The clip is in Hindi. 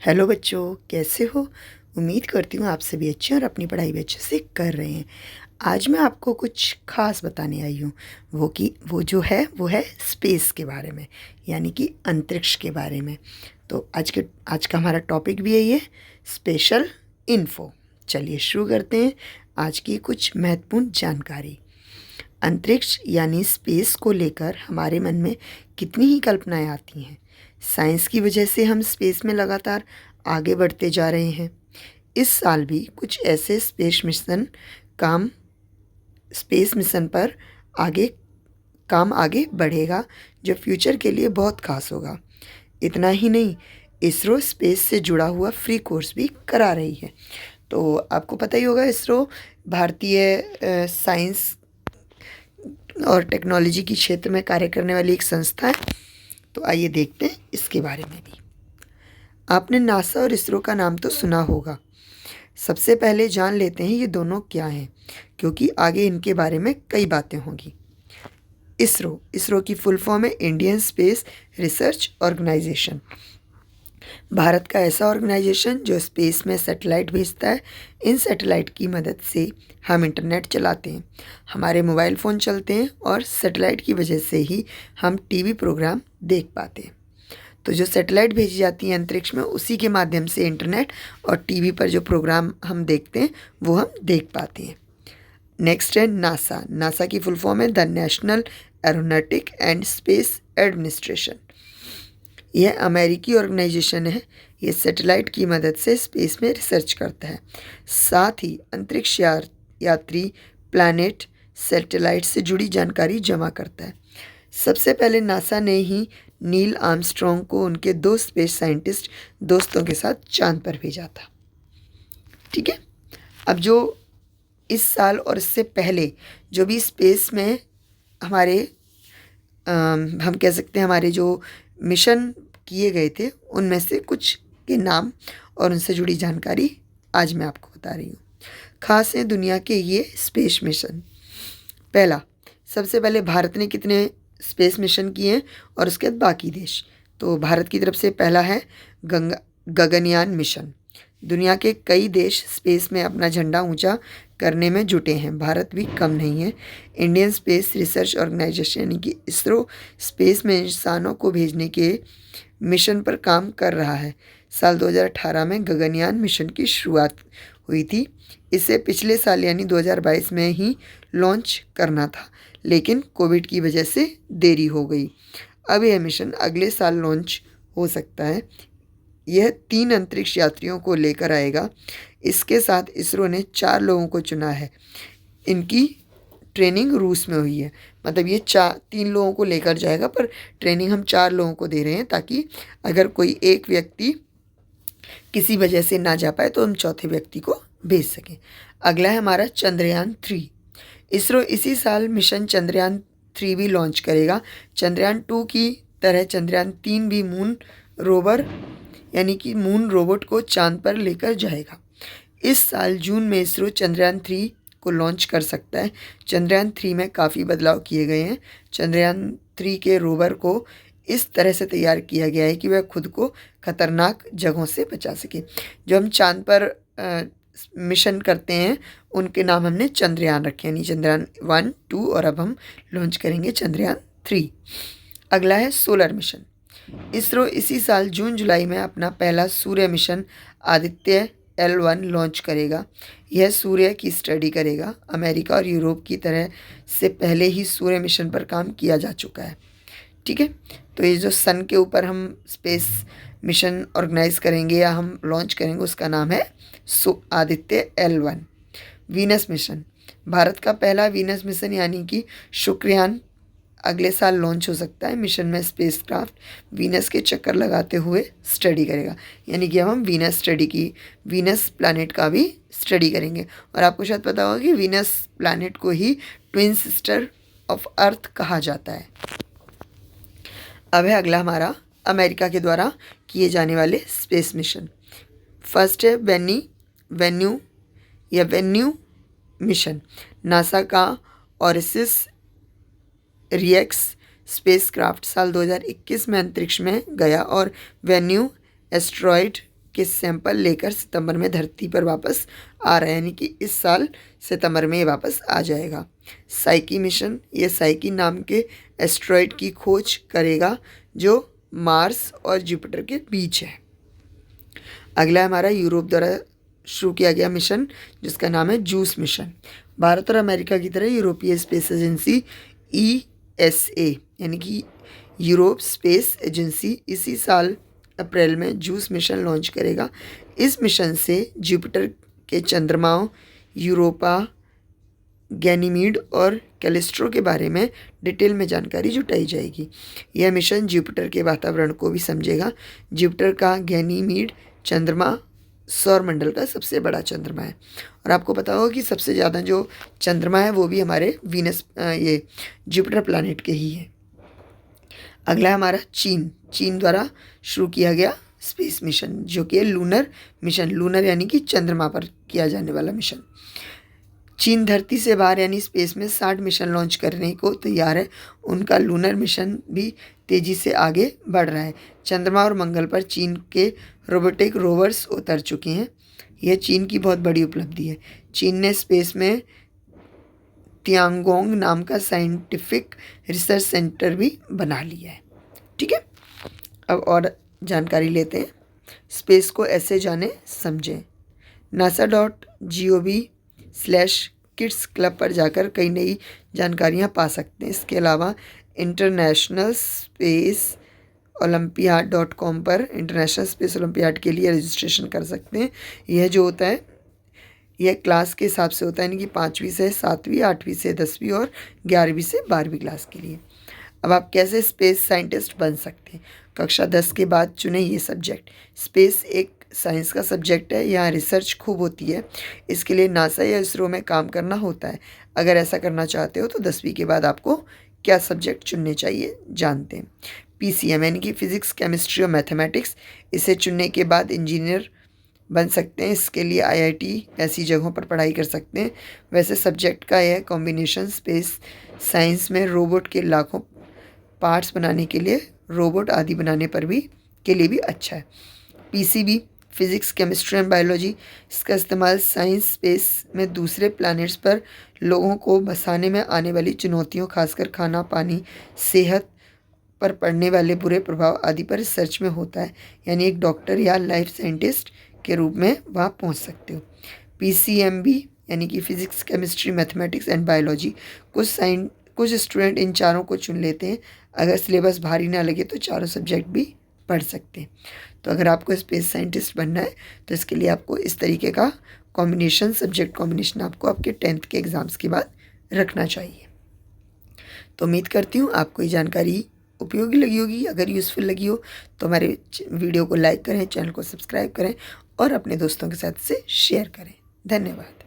हेलो बच्चों, कैसे हो? उम्मीद करती हूँ आप सभी अच्छे और अपनी पढ़ाई भी अच्छे से कर रहे हैं। आज मैं आपको कुछ ख़ास बताने आई हूँ। वो है स्पेस के बारे में, यानी कि अंतरिक्ष के बारे में। तो आज का हमारा टॉपिक भी यही है, स्पेशल इन्फो। चलिए शुरू करते हैं आज की कुछ महत्वपूर्ण जानकारी। अंतरिक्ष यानी स्पेस को लेकर हमारे मन में कितनी ही कल्पनाएं आती हैं। साइंस की वजह से हम स्पेस में लगातार आगे बढ़ते जा रहे हैं। इस साल भी कुछ ऐसे काम स्पेस मिशन पर आगे आगे बढ़ेगा जो फ्यूचर के लिए बहुत खास होगा। इतना ही नहीं, इसरो स्पेस से जुड़ा हुआ फ्री कोर्स भी करा रही है। तो आपको पता ही होगा, इसरो भारतीय साइंस और टेक्नोलॉजी की क्षेत्र में कार्य करने वाली एक संस्था है। तो आइए देखते हैं इसके बारे में भी। आपने नासा और इसरो का नाम तो सुना होगा। सबसे पहले जान लेते हैं ये दोनों क्या हैं, क्योंकि आगे इनके बारे में कई बातें होंगी। इसरो की फुल फॉर्म है इंडियन स्पेस रिसर्च ऑर्गेनाइजेशन। भारत का ऐसा ऑर्गेनाइजेशन जो स्पेस में सैटेलाइट भेजता है। इन सैटेलाइट की मदद से हम इंटरनेट चलाते हैं, हमारे मोबाइल फ़ोन चलते हैं और सैटेलाइट की वजह से ही हम टीवी प्रोग्राम देख पाते हैं। तो जो सैटेलाइट भेजी जाती है अंतरिक्ष में, उसी के माध्यम से इंटरनेट और टीवी पर जो प्रोग्राम हम देखते हैं वो हम देख पाते हैं। नेक्स्ट है नासा। नासा की फुल फॉर्म है the national aeronautic and space administration. यह अमेरिकी ऑर्गेनाइजेशन है। ये सैटेलाइट की मदद से स्पेस में रिसर्च करता है, साथ ही अंतरिक्ष यात्री प्लैनेट सैटेलाइट से जुड़ी जानकारी जमा करता है। सबसे पहले नासा ने ही नील आर्मस्ट्रॉन्ग को उनके दो स्पेस साइंटिस्ट दोस्तों के साथ चांद पर भेजा था। ठीक है। अब जो इस साल और इससे पहले जो भी स्पेस में हमारे हम कह सकते हैं हमारे जो मिशन किए गए थे, उनमें से कुछ के नाम और उनसे जुड़ी जानकारी आज मैं आपको बता रही हूँ। खास है दुनिया के ये स्पेस मिशन। पहला, सबसे पहले भारत ने कितने स्पेस मिशन किए हैं और उसके बाद बाकी देश। तो भारत की तरफ से पहला है गगनयान मिशन। दुनिया के कई देश स्पेस में अपना झंडा ऊंचा करने में जुटे हैं, भारत भी कम नहीं है। इंडियन स्पेस रिसर्च ऑर्गेनाइजेशन यानी कि इसरो स्पेस में इंसानों को भेजने के मिशन पर काम कर रहा है। साल 2018 में गगनयान मिशन की शुरुआत हुई थी। इसे पिछले साल यानी 2022 में ही लॉन्च करना था, लेकिन कोविड की वजह से देरी हो गई। अब यह मिशन अगले साल लॉन्च हो सकता है। यह 3 अंतरिक्ष यात्रियों को लेकर आएगा। इसके साथ इसरो ने 4 लोगों को चुना है। इनकी ट्रेनिंग रूस में हुई है। मतलब ये 3 लोगों को लेकर जाएगा, पर ट्रेनिंग हम 4 लोगों को दे रहे हैं, ताकि अगर कोई एक व्यक्ति किसी वजह से ना जा पाए तो हम चौथे व्यक्ति को भेज सकें। अगला है हमारा चंद्रयान-3। इसरो इसी साल मिशन चंद्रयान-3 भी लॉन्च करेगा। चंद्रयान-2 की तरह चंद्रयान-3 भी मून रोवर यानी कि मून रोबोट को चांद पर लेकर जाएगा। इस साल जून में इसरो चंद्रयान-3 को लॉन्च कर सकता है। चंद्रयान-3 में काफ़ी बदलाव किए गए हैं। चंद्रयान-3 के रोवर को इस तरह से तैयार किया गया है कि वह खुद को खतरनाक जगहों से बचा सके। जो हम चांद पर मिशन करते हैं, उनके नाम हमने चंद्रयान रखे, यानी चंद्रयान 1, 2 और अब हम लॉन्च करेंगे चंद्रयान-3। अगला है सोलर मिशन। इसरो इसी साल जून जुलाई में अपना पहला सूर्य मिशन आदित्य L1 लॉन्च करेगा। यह सूर्य की स्टडी करेगा। अमेरिका और यूरोप की तरह से पहले ही सूर्य मिशन पर काम किया जा चुका है। ठीक है। तो ये जो सन के ऊपर हम स्पेस मिशन ऑर्गेनाइज करेंगे या हम लॉन्च करेंगे, उसका नाम है Aditya L1। Venus mission. Bharat का पहला वीनस मिशन यानी कि शुक्रयान अगले साल लॉन्च हो सकता है। मिशन में स्पेसक्राफ्ट वीनस के चक्कर लगाते हुए स्टडी करेगा, यानी कि अब हम वीनस प्लैनेट का भी स्टडी करेंगे। और आपको शायद पता होगा कि वीनस प्लैनेट को ही ट्विन सिस्टर ऑफ अर्थ कहा जाता है। अब है अगला हमारा अमेरिका के द्वारा किए जाने वाले स्पेस मिशन। फर्स्ट है वेन्यू मिशन। नासा का ओरिसिस रिएक्स स्पेसक्राफ्ट साल 2021 में अंतरिक्ष में गया और वेन्यू एस्ट्रॉयड के सैंपल लेकर सितंबर में धरती पर वापस आ रहा है, यानी कि इस साल सितंबर में ये वापस आ जाएगा। साइकी मिशन, ये साइकी नाम के एस्ट्रॉयड की खोज करेगा जो मार्स और जुपिटर के बीच है। अगला है हमारा यूरोप द्वारा शुरू किया गया मिशन जिसका नाम है जूस मिशन। भारत और अमेरिका की तरह यूरोपीय स्पेस एजेंसी ESA यानी कि यूरोप स्पेस एजेंसी इसी साल अप्रैल में जूस मिशन लॉन्च करेगा। इस मिशन से जुपिटर के चंद्रमाओं यूरोपा, गैनीमीड और कैलिस्ट्रो के बारे में डिटेल में जानकारी जुटाई जाएगी। यह मिशन जुपिटर के वातावरण को भी समझेगा। जुपिटर का गैनीमीड चंद्रमा सौरमंडल का सबसे बड़ा चंद्रमा है और आपको पता होगा कि सबसे ज़्यादा जो चंद्रमा है वो भी हमारे वीनस ये जुपिटर प्लैनेट के ही है। अगला है हमारा चीन द्वारा शुरू किया गया स्पेस मिशन जो कि लूनर मिशन, लूनर यानी कि चंद्रमा पर किया जाने वाला मिशन। चीन धरती से बाहर यानी स्पेस में 60 मिशन लॉन्च करने को तैयार है। उनका लूनर मिशन भी तेज़ी से आगे बढ़ रहा है। चंद्रमा और मंगल पर चीन के रोबोटिक रोवर्स उतर चुके हैं। यह चीन की बहुत बड़ी उपलब्धि है। चीन ने स्पेस में तियांगोंग नाम का साइंटिफिक रिसर्च सेंटर भी बना लिया है। ठीक है, अब और जानकारी लेते हैं। स्पेस को ऐसे जाने समझें। nasa.gov/kids क्लब पर जाकर कई नई जानकारियाँ पा सकते हैं। इसके अलावा इंटरनेशनल स्पेस ओलंपियाड.com पर इंटरनेशनल स्पेस ओलंपियाड के लिए रजिस्ट्रेशन कर सकते हैं। यह जो होता है यह क्लास के हिसाब से होता है, यानी कि 5वीं से 7वीं, 8वीं से 10वीं और 11वीं से 12वीं क्लास के लिए। अब आप कैसे स्पेस साइंटिस्ट बन सकते हैं? कक्षा 10 के बाद चुने ये सब्जेक्ट। स्पेस एक साइंस का सब्जेक्ट है, यहाँ रिसर्च खूब होती है। इसके लिए नासा या इसरो में काम करना होता है। अगर ऐसा करना चाहते हो तो 10वीं के बाद आपको क्या सब्जेक्ट चुनने चाहिए जानते हैं। PCM यानी कि फिजिक्स, केमिस्ट्री और मैथमेटिक्स, इसे चुनने के बाद इंजीनियर बन सकते हैं। इसके लिए IIT ऐसी जगहों पर पढ़ाई कर सकते हैं। वैसे सब्जेक्ट का यह कॉम्बिनेशन स्पेस साइंस में रोबोट के लाखों पार्ट्स बनाने के लिए, रोबोट आदि बनाने पर भी के लिए भी अच्छा है। PCB physics, chemistry and biology, इसका इस्तेमाल साइंस स्पेस में दूसरे प्लैनेट्स पर लोगों को बसाने में आने वाली चुनौतियों, खासकर खाना, पानी, सेहत पर पड़ने वाले बुरे प्रभाव आदि पर रिसर्च में होता है। यानी एक डॉक्टर या लाइफ साइंटिस्ट के रूप में वहाँ पहुँच सकते हो। PCMB यानी कि physics, chemistry, mathematics and biology, कुछ स्टूडेंट इन चारों को चुन लेते हैं। अगर सिलेबस भारी ना लगे तो चारों सब्जेक्ट भी पढ़ सकते हैं। तो अगर आपको स्पेस साइंटिस्ट बनना है तो इसके लिए आपको इस तरीके का कॉम्बिनेशन, सब्जेक्ट कॉम्बिनेशन आपको आपके 10th के एग्ज़ाम्स के बाद रखना चाहिए। तो उम्मीद करती हूँ आपको ये जानकारी उपयोगी लगी होगी। अगर यूज़फुल लगी हो तो हमारे वीडियो को लाइक करें, चैनल को सब्सक्राइब करें और अपने दोस्तों के साथ इसे शेयर करें। धन्यवाद।